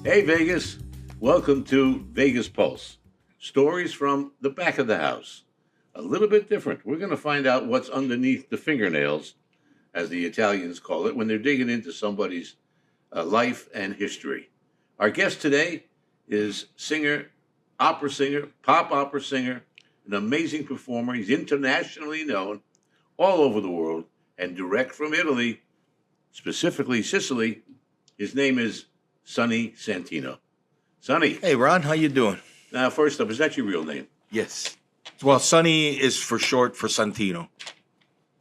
Hey Vegas, welcome to Vegas Pulse. Stories from the back of the house. A little bit different. We're going to find out what's underneath the fingernails, as the Italians call it, when they're digging into somebody's life and history. Our guest today is opera singer, pop opera singer, an amazing performer. He's internationally known all over the world and direct from Italy, specifically Sicily. His name is Sonny Santino. Sonny. Hey, Ron, how you doing? Now, first up, is that your real name? Yes. Well, Sonny is for short for Santino.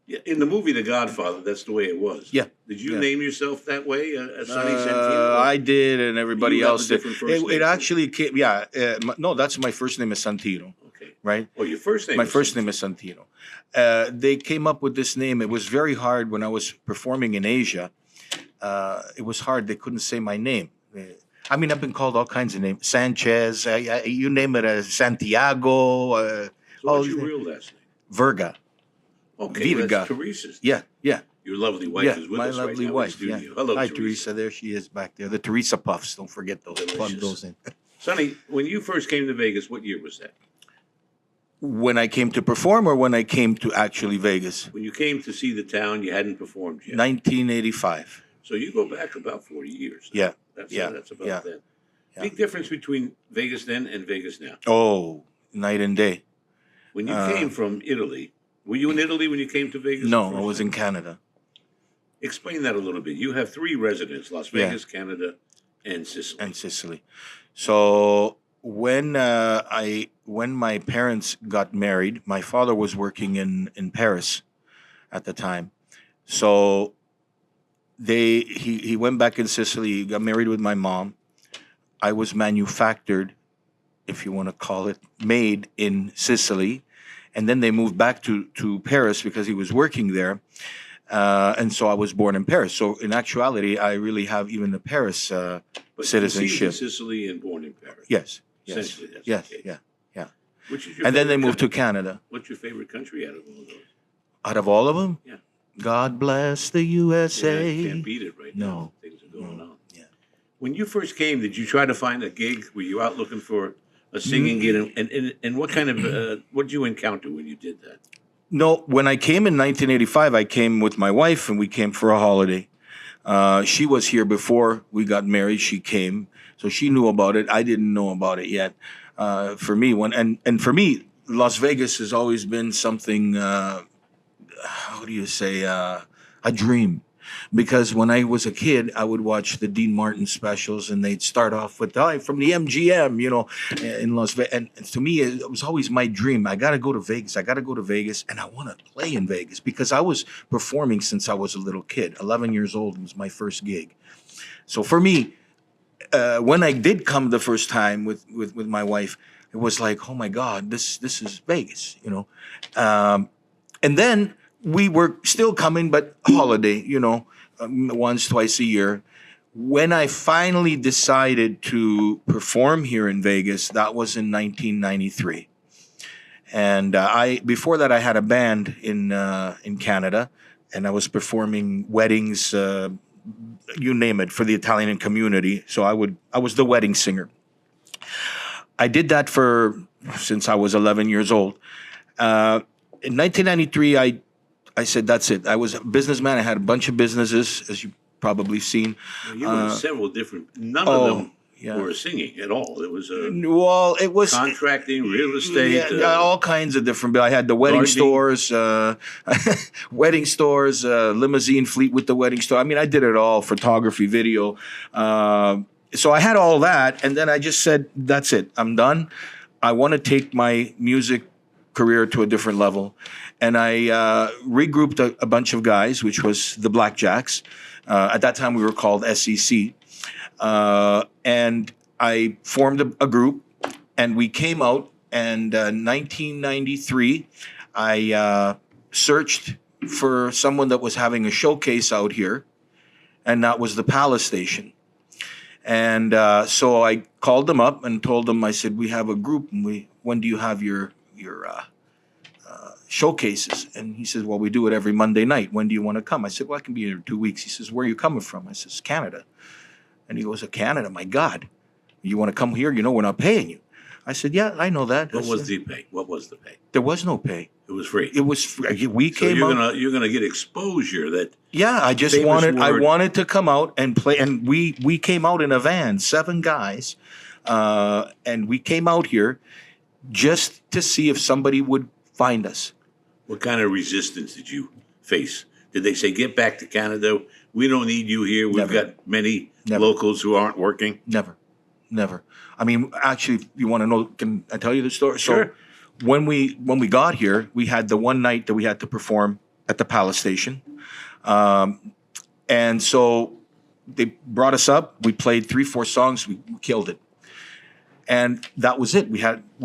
Yeah, in the movie The Godfather, that's the way it was. Yeah. Did you Yeah. name yourself that way, Sonny Santino? I did, and everybody You have else a did. different first name, It too? actually came, yeah. No, that's my first name is Santino, Okay. right? Oh, your first name My is first Santino. name is Santino. They came up with this name. It was very hard when I was performing in Asia. It was hard. They couldn't say my name. I mean, I've been called all kinds of names. Sanchez, you name it, Santiago. So all what's these your names. real last name? Verga. Okay, Virga. that's Teresa's. Yeah, yeah. Your lovely wife Yeah, is with my us right lovely now wife. in the Yeah. studio. Hello, Hi, Teresa. Teresa. There she is back there. The Teresa Puffs. Don't forget those. Plug Delicious. those in. Sonny, when you first came to Vegas, what year was that? When I came to perform or when I came to actually Vegas? When you came to see the town, you hadn't performed yet. 1985. So you go back about 40 years. Yeah. That's Yeah. That's about Yeah. then. Yeah. Big difference between Vegas then and Vegas now. Oh, night and day. When you came from Italy, were you in Italy when you came to Vegas? the No, I first was time? in Canada. Explain that a little bit. You have three residents: Las Yeah. Vegas, Canada, and Sicily. And Sicily. So when my parents got married, my father was working in Paris at the time. So he went back in Sicily, he got married with my mom. I was manufactured, if you want to call it, made in Sicily. And then they moved back to Paris because he was working there. And so I was born in Paris. So in actuality, I really have even the Paris But citizenship. conceived in Sicily and born in Paris. Yes. Yes. Essentially, that's Yes. the case. Yeah. Yeah. Which is your And then they favorite moved to country? Canada. What's your favorite country out of all those? Out of all of them? Yeah. God bless the Yeah, USA. you can't beat it right now. No. Things are going on. Yeah. When you first came, did you try to find a gig? Were you out looking for a singing gig? And what kind of what did you encounter when you did that? No, when I came in 1985, I came with my wife and we came for a holiday. She was here before we got married. She came, so she knew about it. I didn't know about it yet. For me, for me, Las Vegas has always been something. How do you say? A dream. Because when I was a kid, I would watch the Dean Martin specials, and they'd start off with "Hi from the MGM," in Las Vegas. And to me, it was always my dream. I got to go to Vegas. I got to go to Vegas, and I want to play in Vegas because I was performing since I was a little kid. 11 years old was my first gig. So for me, when I did come the first time with my wife, it was like, oh my God, this is Vegas, and then we were still coming, but holiday, once, twice a year. When I finally decided to perform here in Vegas, that was in 1993. And before that, I had a band in Canada, and I was performing weddings, you name it, for the Italian community. So I was the wedding singer. I did that since I was 11 years old. In 1993, I said, that's it. I was a businessman. I had a bunch of businesses, as you've probably seen. Well, you were several different. None of them yeah. were singing at all. It was Well, it was contracting, real estate. all kinds of different. I had the wedding gardening. stores, wedding stores, limousine fleet with the wedding store. I mean, I did it all: photography, video. So I had all that, and then I just said, "That's it. I'm done. I want to take my music career to a different level." And I regrouped a bunch of guys, which was the Blackjacks. At that time, we were called SEC. And I formed a group, and we came out. And 1993, I searched for someone that was having a showcase out here, and that was the Palace Station. And so I called them up and told them, I said, we have a group, and when do you have your showcases? And he says, well, we do it every Monday night. When do you want to come? I said, well, I can be here in 2 weeks. He says, where are you coming from? I says, Canada. And he goes, Canada, my God. You want to come here? You know, we're not paying you. I said, yeah, I know that. What was the pay? What was the pay? There was no pay. It was free. It was free. We So came you're gonna get exposure that. Yeah, I just famous wanted. I word. wanted to come out and play, and we came out in a van, 7 guys, and we came out here just to see if somebody would find us. What kind of resistance did you face? Did they say, get back to Canada? We don't need you here. We've Never. got many Never. locals who aren't working. Never. I mean, actually, if you want to know, can I tell you the story? Sure. So when we got here, we had the one night that we had to perform at the Palace Station, and so they brought us up. We played 3-4 songs. We killed it, and that was it. We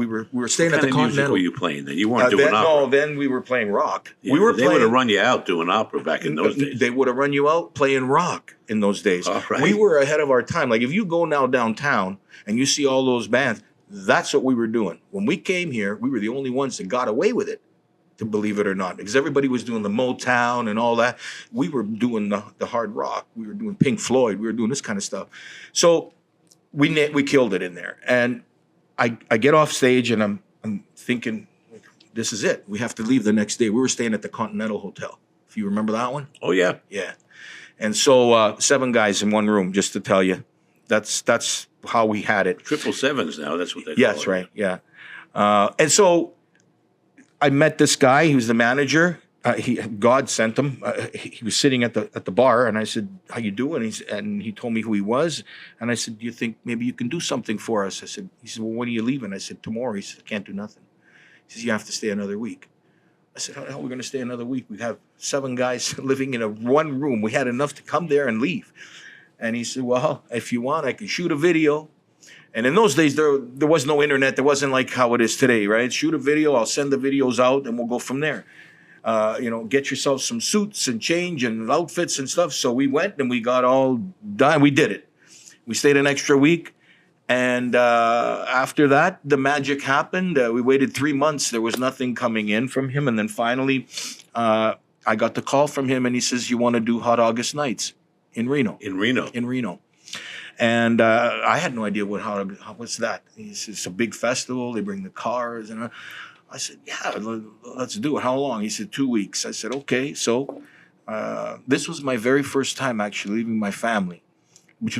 were staying What at the kind of music Continental. were you playing then? You weren't doing Then, opera. no, then we were playing rock. Yeah, we were they would have playing. run you out doing opera back in those days. They would have run you out playing rock in those days. All right. We were ahead of our time. Like if you go now downtown and you see all those bands, that's what we were doing. When we came here, we were the only ones that got away with it, to believe it or not, because everybody was doing the Motown and all that. We were doing the hard rock. We were doing Pink Floyd. We were doing this kind of stuff. So we killed it in there. And I get off stage and I'm thinking, this is it. We have to leave the next day. We were staying at the Continental Hotel. If you remember that one? Oh, yeah. Yeah. And so 7 guys in one room, just to tell you. That's how we had it. 777s now. That's what they call Yes, it. right. Yeah. And so I met this guy. He was the manager. God sent him. He was sitting at the bar, and I said, "How you doing?" And he told me who he was. And I said, "Do you think maybe you can do something for us?" He said, "Well, when are you leaving?" I said, "Tomorrow." He said, "I can't do nothing." He says, "You have to stay another week." I said, "How the hell are we going to stay another week? We have 7 guys living in one room. We had enough to come there and leave." And he said, "Well, if you want, I can shoot a video." And in those days, there was no internet. There wasn't like how it is today, right? Shoot a video. I'll send the videos out, and we'll go from there. Get yourself some suits and change and outfits and stuff. So we went and we got all done. We did it. We stayed an extra week. And after that, the magic happened. We waited 3 months. There was nothing coming in from him. And then finally, I got the call from him, and he says, "You want to do Hot August Nights in Reno?" In Reno. In Reno. And I had no idea what's that. He says, "It's a big festival. They bring the cars." And I said, "Yeah, let's do it." "How long?" He said, 2 weeks. I said, "Okay." So this was my very first time actually leaving my family, which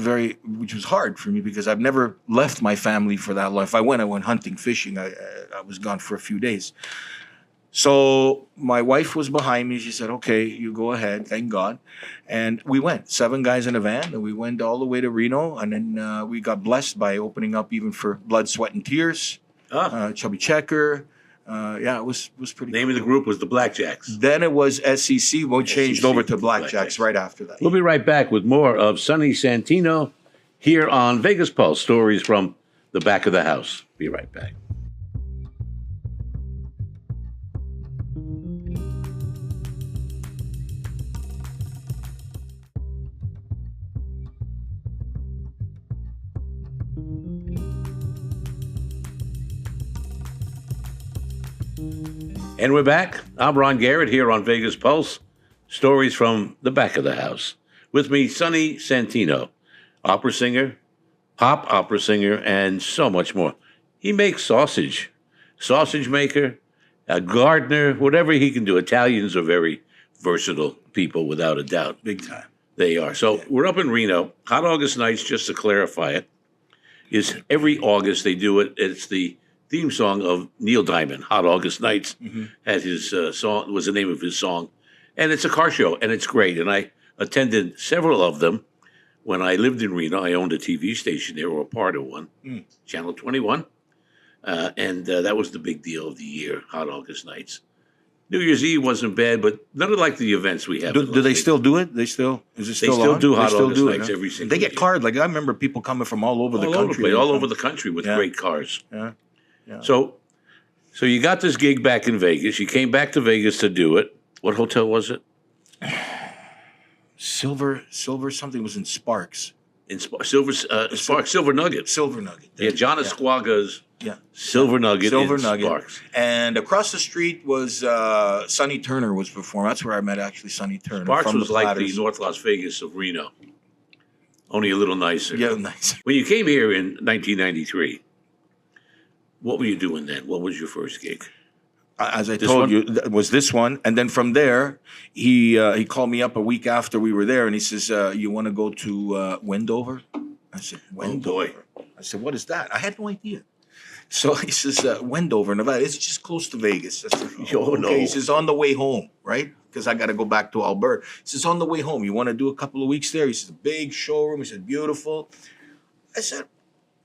was hard for me because I've never left my family for that long. If I went hunting, fishing. I was gone for a few days. So my wife was behind me. She said, "Okay, you go ahead." Thank God. And we went, 7 guys in a van, and we went all the way to Reno. And then we got blessed by opening up even for Blood, Sweat, and Tears, Chubby Checker. It was pretty Name cool. of the group was the Blackjacks. Then it was SEC. We changed SEC, over to Blackjacks. Blackjacks right after that. We'll be right back with more of Sonny Santino here on Vegas Pulse, stories from the back of the house. Be right back. And we're back. I'm Ron Garrett here on Vegas Pulse, stories from the back of the house. With me, Sonny Santino, opera singer, pop opera singer, and so much more. He makes sausage maker, a gardener, whatever he can do. Italians are very versatile people, without a doubt. Big time. They are. So we're up in Reno. Hot August Nights, just to clarify it, is every August they do it. It's the theme song of Neil Diamond, Hot August Nights, had his song, was the name of his song. And it's a car show, and it's great. And I attended several of them when I lived in Reno. I owned a TV station there, or a part of one, Channel 21. And that was the big deal of the year, Hot August Nights. New Year's Eve wasn't bad, but none of like the events we have. Do they still do it? Is it They still still on? do They Hot still August do it, Nights huh? every single They get year. cars. Like I remember people coming from all over the all over country. place, all over the country with great cars. Yeah. Yeah. So you got this gig back in Vegas. You came back to Vegas to do it. What hotel was it? Silver something was in Sparks. In Sparks, Silver Nugget. Silver Nugget. Yeah, John Esquaga's Yeah. Silver Nugget Silver in Nugget. Sparks. And across the street was Sonny Turner was performing. That's where I met actually Sonny Turner. Sparks from was the like Platters. the North Las Vegas of Reno. Only a little nicer. Yeah, nice. When you came here in 1993, what were you doing then? What was your first gig? As I This told one? you, was this one, and then from there, he called me up a week after we were there, and he says, "You want to go to Wendover?" I said, "Wendover." I said, "What is that?" I had no idea. So he says, "Wendover, Nevada. It's just close to Vegas." I said, Oh, no. He says, "On the way home, right? Because I got to go back to Alberta." He says, "On the way home, you want to do a couple of weeks there?" He says, "A big showroom." He said, "Beautiful." I said,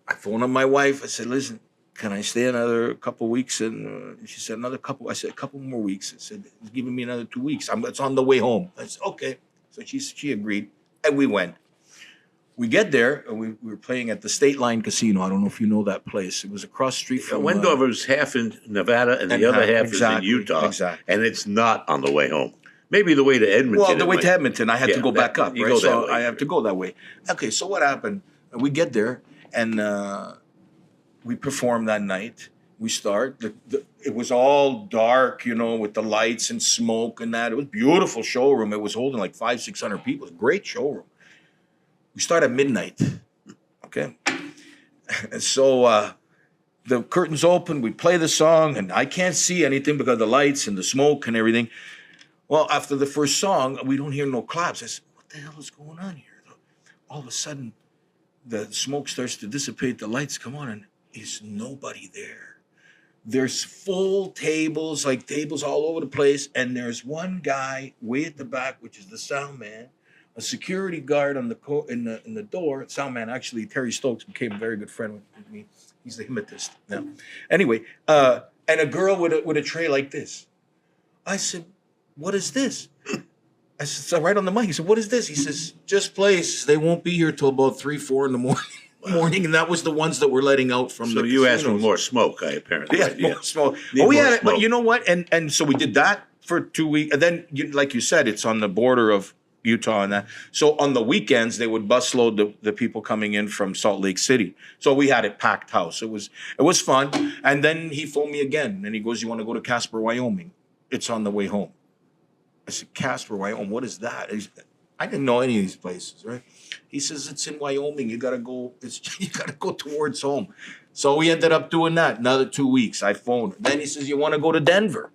I phoned up my wife. I said, "Listen, can I stay another couple of weeks?" And she said, "Another couple." I said, "A couple more weeks." I said, "It's giving me another 2 weeks. It's on the way home." I said, "Okay." So she agreed, and we went. We get there, and we were playing at the State Line Casino. I don't know if you know that place. It was across the street from Wendover's half in Nevada and the and other half- half exactly, is in Utah. exactly. And it's not on the way home. Maybe the way to Edmonton. Well, the it way might- to Edmonton, I had to Yeah, go that- back up. you Right? go that So way. I have to go that way. Okay, so what happened? We get there, and we perform that night. We start. It was all dark, with the lights and smoke and that. It was a beautiful showroom. It was holding like 500-600 people. It was a great showroom. We start at midnight. Okay. And so the curtains open, we play the song, and I can't see anything because of the lights and the smoke and everything. Well, after the first song, we don't hear no claps. I said, "What the hell is going on here?" All of a sudden, the smoke starts to dissipate, the lights come on, and there's nobody there. There's full tables, like tables all over the place, and there's one guy way at the back, which is the sound man, a security guard on in the door. Sound man, actually, Terry Stokes became a very good friend with me. He's the hypnotist now. Anyway, and a girl with a tray like this. I said, "What is this?" I said, so right on the mic. He said, "What is this?" He says, "Just place. They won't be here till about 3-4 in the morning." And that was the ones that were letting out from So the you asked for casinos. more smoke, I apparently. Yeah, right? more smoke. Need Oh, we more had it, but smoke. you know what? And so we did that for 2 weeks. And then, like you said, it's on the border of Utah and that. So on the weekends, they would busload the people coming in from Salt Lake City. So we had it packed house. It was fun. And then he phoned me again, and he goes, "You want to go to Casper, Wyoming? It's on the way home." I said, "Casper, Wyoming, what is that?" I didn't know any of these places, right? He says, "It's in Wyoming. You gotta go. You gotta go towards home." So we ended up doing that. Another 2 weeks. I phoned. Then he says, "You want to go to Denver?"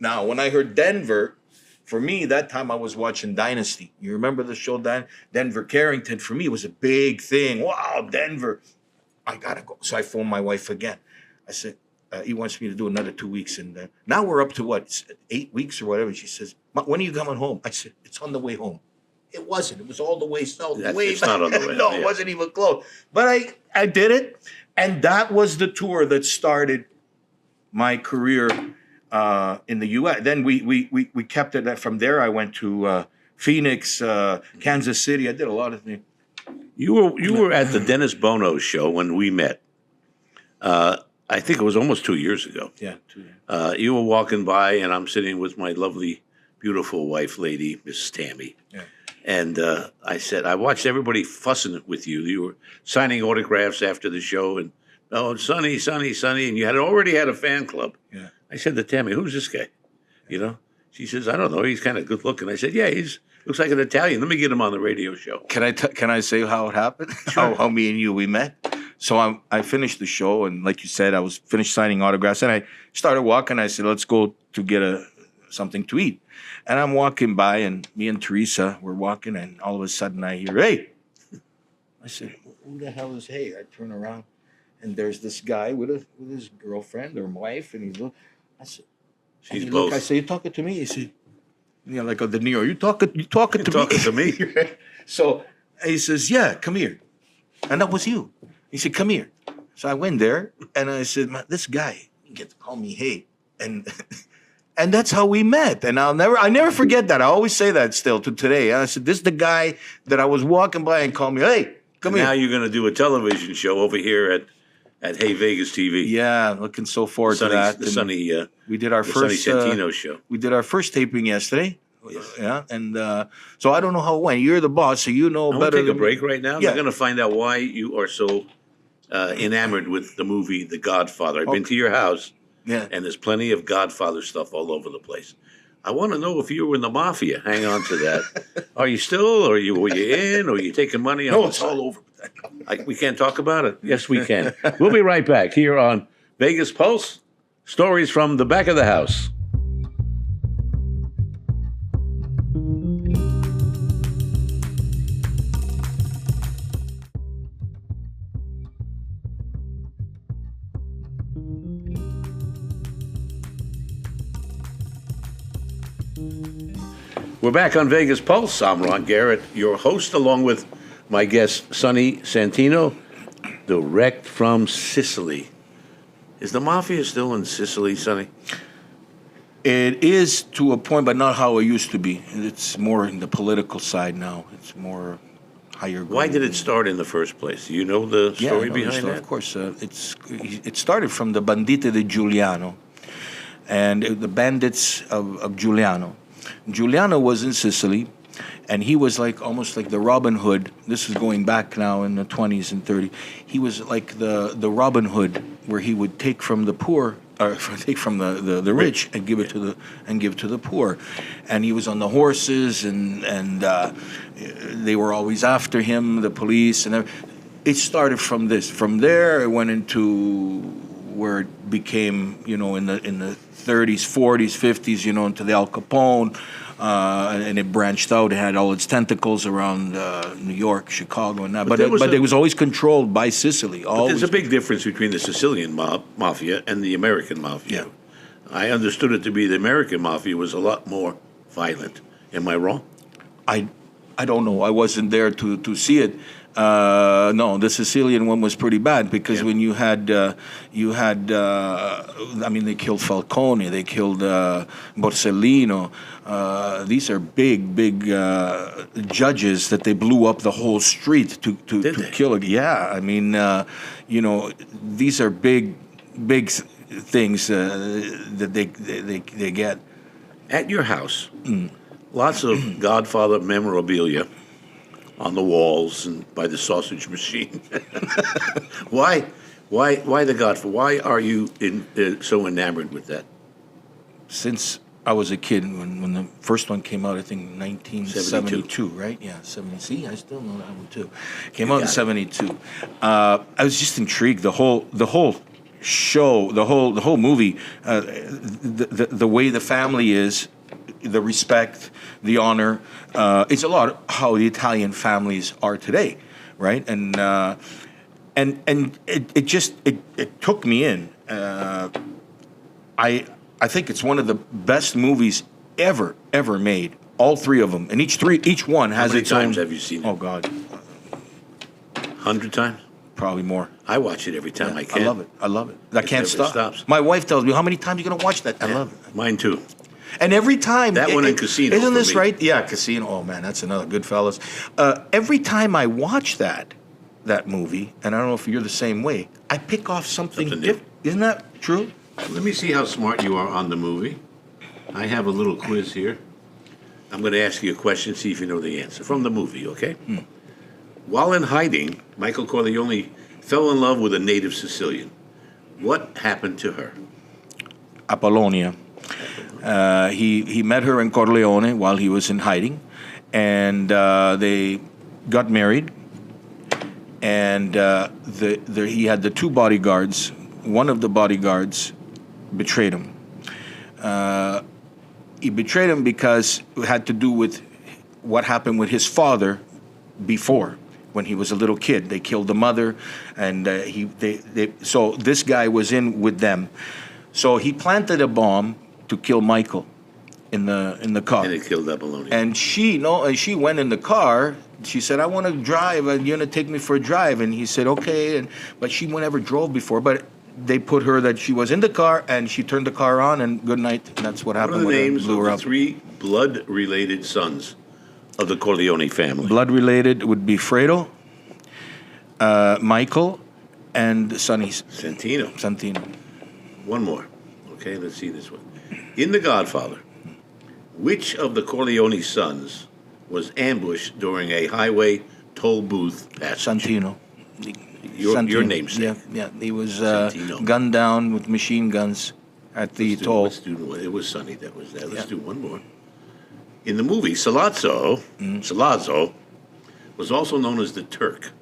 Now, when I heard Denver, for me, that time I was watching Dynasty. You remember the show Denver Carrington? For me, it was a big thing. Wow, Denver. I gotta go. So I phoned my wife again. I said, he wants me to do another 2 weeks. And now we're up to what, 8 weeks or whatever. She says, "When are you coming home?" I said, "It's on the way home." It wasn't. It was all the way south. It's not on the way. No, yeah. it wasn't even close. But I did it. And that was the tour that started my career in the U.S. Then we kept it. From there, I went to Phoenix, Kansas City. I did a lot of things. You were at the Dennis Bono show when we met. I think it was almost 2 years ago. Yeah. 2 years. You were walking by, and I'm sitting with my lovely, beautiful wife, lady, Miss Tammy. Yeah. And I said, I watched everybody fussing with you. You were signing autographs after the show, and Sonny, Sonny, Sonny, and you already had a fan club. Yeah. I said to Tammy, "Who's this guy?" She says, "I don't know. He's kind of good looking." I said, "Yeah, looks like an Italian. Let me get him on the radio show." Can I say how it happened? Sure. How me and you we met? So I finished the show, and like you said, I was finished signing autographs, and I started walking. I said, "Let's go to get something to eat." And I'm walking by, and me and Teresa were walking, and all of a sudden I hear, "Hey!" I said, "Who the hell is hey?" I turn around, and there's this guy with his girlfriend or wife, and he's look. I said, She's and he both. looked, I said, "You talking to me?" He said, like De Niro, you talking to Talking to me. So he says, "Yeah, come here," and that was you. He said, "Come here." So I went there, and I said, "This guy, you get to call me hey," and and that's how we met. And I never forget that. I always say that still to today. And I said, "This is the guy that I was walking by and called me, hey, come Now here." you're going to do a television show over here at Hey Vegas TV. Yeah, looking so forward to that. The And Sonny, we did our the Sonny first Santino Show. we did our first taping yesterday. Yes. Yeah, and so I don't know how it went. You're the boss, so you know I want better to take a than break me. right now. Yeah. We're going to find out why you are so enamored with the movie The Godfather. I've been to your house, Yeah. and there's plenty of Godfather stuff all over the place. I want to know if you were in the mafia. Hang on to that. Are you still, or were you in, or are you taking money? No, it's all over. We can't talk about it. Yes, we can. We'll be right back here on Vegas Pulse, stories from the back of the house. We're back on Vegas Pulse. I'm Ron Garrett, your host, along with my guest, Sonny Santino, direct from Sicily. Is the mafia still in Sicily, Sonny? It is to a point, but not how it used to be. It's more in the political side now. It's more higher. Why did it start in the first place? Do you know the story behind that? Of course. It started from the Bandite di Giuliano, and the bandits of Giuliano. Giuliano was in Sicily, and he was like almost like the Robin Hood. This is going back now in the 20s and 30s. He was like the Robin Hood, where he would take from the poor, or take from the rich and give it to the poor. And he was on the horses, and they were always after him, the police, and it started from this. From there, it went into where it became, in the 30s, 40s, 50s, into the Al Capone, and it branched out. It had all its tentacles around New York, Chicago, and that. But it was always controlled by Sicily. There's a big difference between the Sicilian mafia and the American mafia. Yeah. I understood it to be the American mafia was a lot more violent. Am I wrong? I don't know. I wasn't there to see it. No, the Sicilian one was pretty bad because when they killed Falcone, they killed Borsellino. These are big judges that they blew up the whole street to kill. Yeah, these are big things that they get. At your house, lots of Godfather memorabilia on the walls and by the sausage machine. Why the Godfather? Why are you so enamored with that? Since I was a kid, when the first one came out, I think 1972, right? Yeah, 70. See, I still know that one too. Came out in 72. I was just intrigued. The whole show, the whole movie, the way the family is, the respect, the honor. It's a lot how the Italian families are today, right? And it took me in. I think it's one of the best movies ever made. All three of them, and each one has its own. How many times have you seen it? Oh God, 100 times. Probably more. I watch it every time I can. I love it. I can't stop. Stops. My wife tells me, "How many times are you gonna watch that?" I love it. Mine too. And every time that one in Casino, isn't this right? Yeah, Casino. Oh man, that's another Goodfellas. Every time I watch that movie, and I don't know if you're the same way, I pick off something different. Isn't that true? Let me see how smart you are on the movie. I have a little quiz here. I'm going to ask you a question, see if you know the answer from the movie. Okay. While in hiding, Michael Corleone fell in love with a native Sicilian. What happened to her? Apollonia. He met her in Corleone while he was in hiding, and they got married. And he had the two bodyguards. One of the bodyguards betrayed him. He betrayed him because it had to do with what happened with his father before, when he was a little kid. They killed the mother, and so this guy was in with them. So he planted a bomb to kill Michael in the car. And it killed Apollonia. And she went in the car. She said, "I want to drive. You're going to take me for a drive." And he said, "Okay." But she never drove before. But they put her that she was in the car, and she turned the car on, and good night. And that's what happened. What are the with names her, blew of her the up. three blood-related sons of the Corleone family? Blood-related would be Fredo, Michael, and Sonny Santino. One more. Okay, let's see this one. In The Godfather, which of the Corleone sons was ambushed during a highway toll booth passage? Santino. Your namesake. Yeah. He was gunned down with machine guns. at the toll. It was Sonny that was there. Let's do one more. In the movie, Salazzo was also known as the Turk.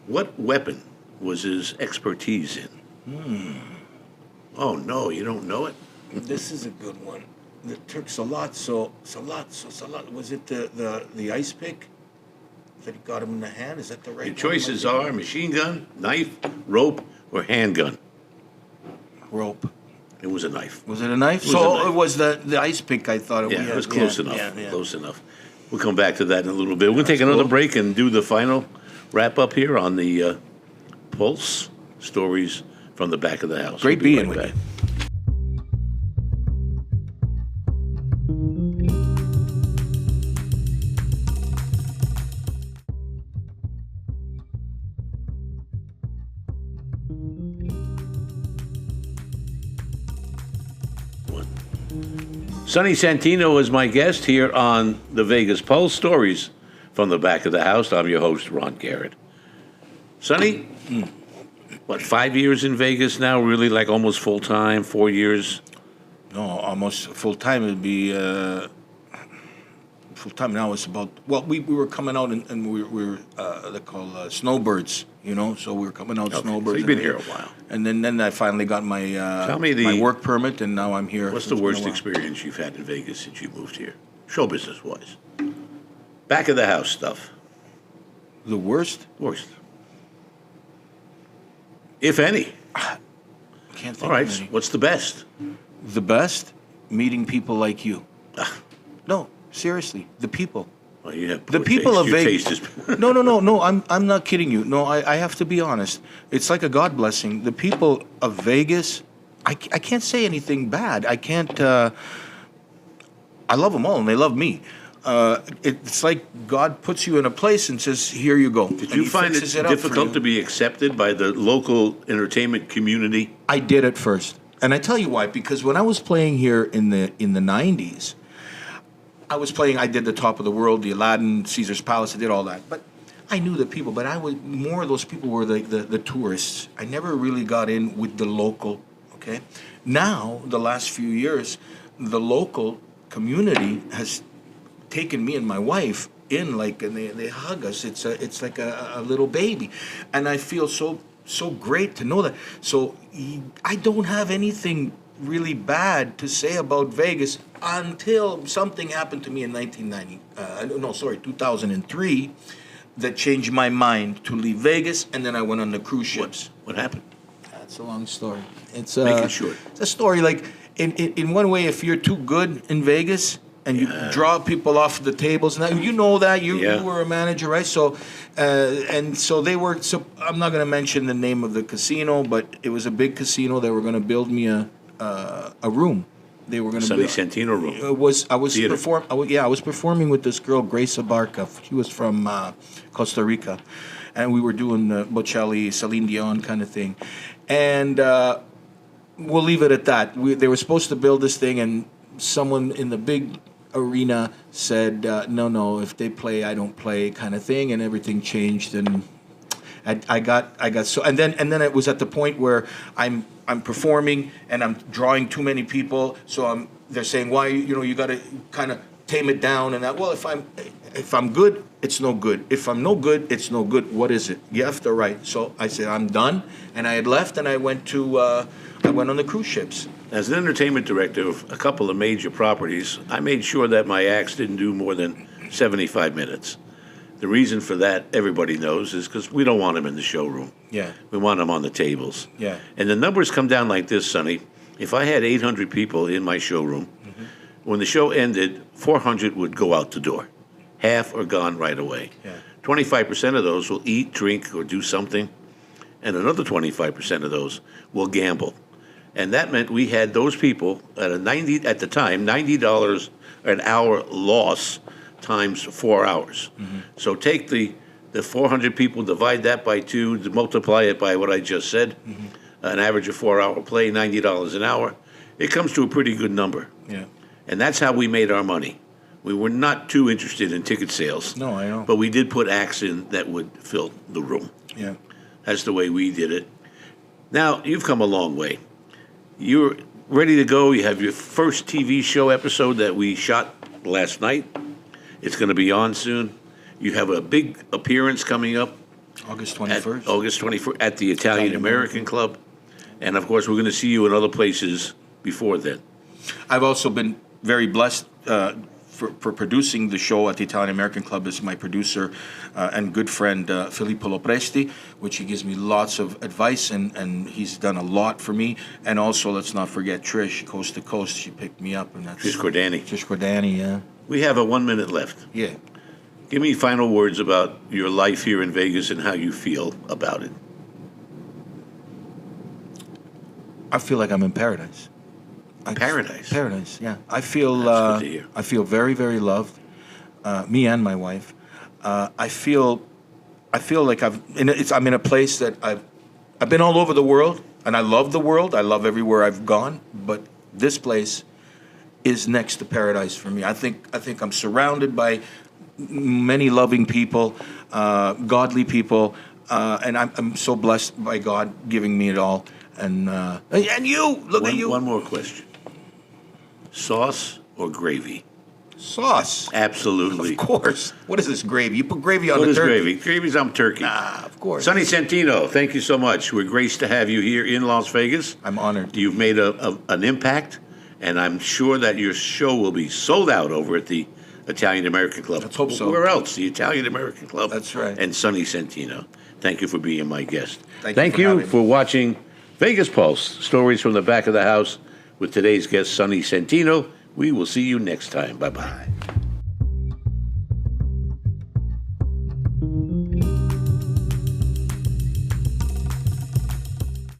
What weapon was his expertise in? Oh, no, you don't know it? This is a good one. The Turk Salazzo. Was it the ice pick that he got him in the hand? Is that the right Your choices are machine gun, knife, rope, or handgun. Rope. It was a knife. Was it a knife? It was the ice pick, I thought it was. Yeah, it was close enough. Yeah. Close enough. We'll come back to that in a little bit. We're going to take another break and do the final wrap-up here on the Pulse Stories from the Back of the House. Great being with you. Sonny Santino is my guest here on the Vegas Pulse Stories from the Back of the House. I'm your host, Ron Garrett. Sonny, 5 years in Vegas now? Really, like almost full time? 4 years? No, almost full time. It'd be full time now. It's about we were coming out and we were they call snowbirds. So we were coming out snowbirds. So you've been here a while. And then I finally got my my work permit, and now I'm here. What's the worst experience you've had in Vegas since you moved here, show business wise? Back of the house stuff. The worst? Worst, if any. Can't think. All right. of any. What's the best? The best? Meeting people like you. No, seriously, the people. Well, you have The people of Your Vegas. taste is No. I'm not kidding you. No, I have to be honest. It's like a God blessing. The people of Vegas, I can't say anything bad. I can't. I love them all, and they love me. It's like God puts you in a place and says, "Here you go." Did you find it difficult to be accepted by the local entertainment community? I did at first, and I tell you why. Because when I was playing here in the '90s. I did the Top of the World, the Aladdin, Caesar's Palace, I did all that. But I knew the people, but more of those people were the tourists. I never really got in with the local, okay? Now, the last few years, the local community has taken me and my wife in, and they hug us. It's like a little baby. And I feel so great to know that. So I don't have anything really bad to say about Vegas until something happened to me in 2003 that changed my mind to leave Vegas, and then I went on the cruise ships. What happened? That's a long story. It's Make it short. It's a story like in one way, if you're too good in Vegas and you draw people off the tables, now you know that you were a manager, right? So so they were. So I'm not going to mention the name of the casino, but it was a big casino. They were going to build me a room. They were going to Sonny Santino room. I was performing with this girl, Grace Abarca. She was from Costa Rica, and we were doing Bocelli, Celine Dion kind of thing. And we'll leave it at that. They were supposed to build this thing, and someone in the big arena said, "No, if they play, I don't play," kind of thing, and everything changed. And I got so, and then it was at the point where I'm performing and I'm drawing too many people, so they're saying, why, you got to kind of tame it down, and that. Well, if I'm good, it's no good. If I'm no good, it's no good. What is it? You have to write. So I said, I'm done, and I had left, and I went on the cruise ships. As an entertainment director of a couple of major properties, I made sure that my acts didn't do more than 75 minutes. The reason for that, everybody knows, is because we don't want them in the showroom. Yeah. We want them on the tables. Yeah. And the numbers come down like this, Sonny. If I had 800 people in my showroom, when the show ended, 400 would go out the door. Half are gone right away. Yeah. 25% of those will eat, drink, or do something, and another 25% of those will gamble. And that meant we had those people at at the time, $90 an hour loss times 4 hours. So take the 400 people, divide that by 2, multiply it by what I just said, an average of 4-hour play, $90 an hour. It comes to a pretty good number. Yeah. And that's how we made our money. We were not too interested in ticket sales. No, I know. But we did put acts in that would fill the room. Yeah. That's the way we did it. Now, you've come a long way. You're ready to go. You have your first TV show episode that we shot last night. It's going to be on soon. You have a big appearance coming up August 21st. August 21st at the Italian American Club. And of course, we're going to see you in other places before then. I've also been very blessed for producing the show at the Italian American Club. Is my producer and good friend Filippo Lopresti, which he gives me lots of advice, and he's done a lot for me. And also, let's not forget Trish, Coast to Coast. She picked me up, and that's Trish Cordani. Trish Cordani, yeah. We have 1 minute left. Yeah. Give me final words about your life here in Vegas and how you feel about it. I feel like I'm in paradise. Paradise. Paradise, yeah. I feel That's good to hear. I feel very, very loved. Me and my wife. I feel like I'm in a place that I've been all over the world, and I love the world. I love everywhere I've gone, but this place is next to paradise for me. I think I'm surrounded by many loving people, godly people, and I'm so blessed by God giving me it all. And you, look at you. One more question. Sauce or gravy? Sauce. Absolutely. Of course. What is this, gravy? You put gravy on What the is turkey. gravy? Gravy's on turkey. Ah, of course. Sonny Santino, thank you so much. We're graced to have you here in Las Vegas. I'm honored. You've made an impact, and I'm sure that your show will be sold out over at the Italian American Club. Let's hope so. Where else? The Italian American Club. That's right. And Sonny Santino. Thank you for being my guest. Thank you for having me. for watching Vegas Pulse, Stories from the Back of the House, with today's guest, Sonny Santino. We will see you next time. Bye-bye.